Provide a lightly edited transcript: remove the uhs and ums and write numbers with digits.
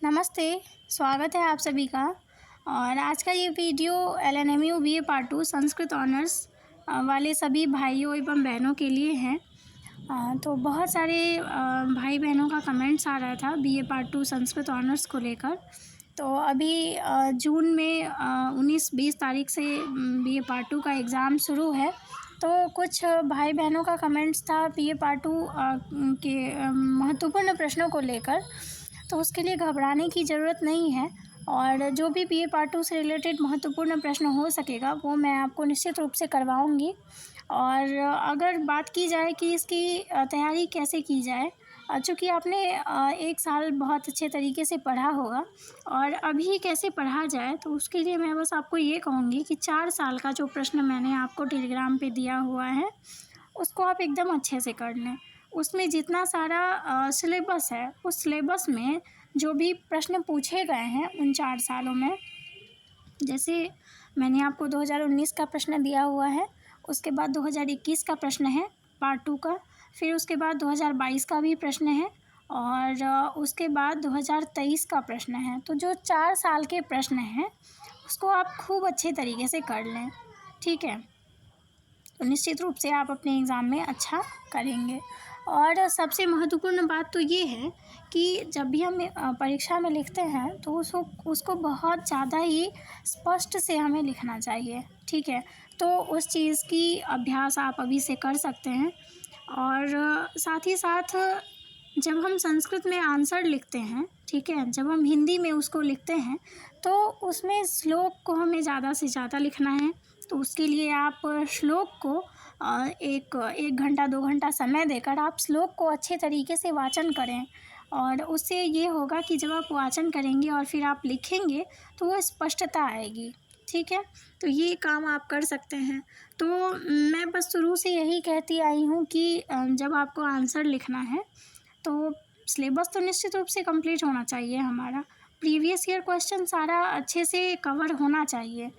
नमस्ते, स्वागत है आप सभी का। और आज का ये video LNMU BA part 2 Sanskrit honours वाले सभी भाइयों एवं बहनों के लिए है। तो बहुत सारे भाई बहनों का कमेंट्स आ रहा था BA पार्ट 2 संस्कृत ऑनर्स को लेकर। तो अभी जून में 19-20 तारीख से BA पार्ट 2 का एग्ज़ाम शुरू है। तो कुछ भाई बहनों का कमेंट्स था BA पार्ट 2 के महत्वपूर्ण प्रश्नों को लेकर। तो उसके लिए घबराने की ज़रूरत नहीं है और जो भी BA पार्ट 2 से रिलेटेड महत्वपूर्ण प्रश्न हो सकेगा वो मैं आपको निश्चित रूप से करवाऊँगी। और अगर बात की जाए कि इसकी तैयारी कैसे की जाए, चूँकि आपने 1 साल बहुत अच्छे तरीके से पढ़ा होगा और अभी कैसे पढ़ा जाए, तो उसके लिए मैं बस आपको ये कहूँगी कि 4 साल का जो प्रश्न मैंने आपको टेलीग्राम पे दिया हुआ है उसको आप एकदम अच्छे से कर लें। उसमें जितना सारा सिलेबस है, उस सिलेबस में जो भी प्रश्न पूछे गए हैं उन 4 सालों में, जैसे मैंने आपको 2019 का प्रश्न दिया हुआ है, उसके बाद 2021 का प्रश्न है पार्ट 2 का, फिर उसके बाद 2022 का भी प्रश्न है और उसके बाद 2023 का प्रश्न है। तो जो 4 साल के प्रश्न हैं उसको आप खूब अच्छे तरीके से कर लें, ठीक है? तो निश्चित रूप से आप अपने एग्ज़ाम में अच्छा करेंगे। और सबसे महत्वपूर्ण बात तो ये है कि जब भी हम परीक्षा में लिखते हैं तो उसको बहुत ज़्यादा ही स्पष्ट से हमें लिखना चाहिए, ठीक है? तो उस चीज़ की अभ्यास आप अभी से कर सकते हैं। और साथ ही साथ जब हम संस्कृत में आंसर लिखते हैं, ठीक है, जब हम हिंदी में उसको लिखते हैं तो उसमें श्लोक को हमें ज़्यादा से ज़्यादा लिखना है। तो उसके लिए आप श्लोक को 1 घंटा 2 घंटा समय देकर आप श्लोक को अच्छे तरीके से वाचन करें। और उससे ये होगा कि जब आप वाचन करेंगे और फिर आप लिखेंगे तो वो स्पष्टता आएगी, ठीक है? तो ये काम आप कर सकते हैं। तो मैं बस शुरू से यही कहती आई हूँ कि जब आपको आंसर लिखना है तो सिलेबस तो निश्चित रूप से कंप्लीट होना चाहिए हमारा। प्रीवियस ईयर क्वेश्चन सारा अच्छे से कवर होना चाहिए।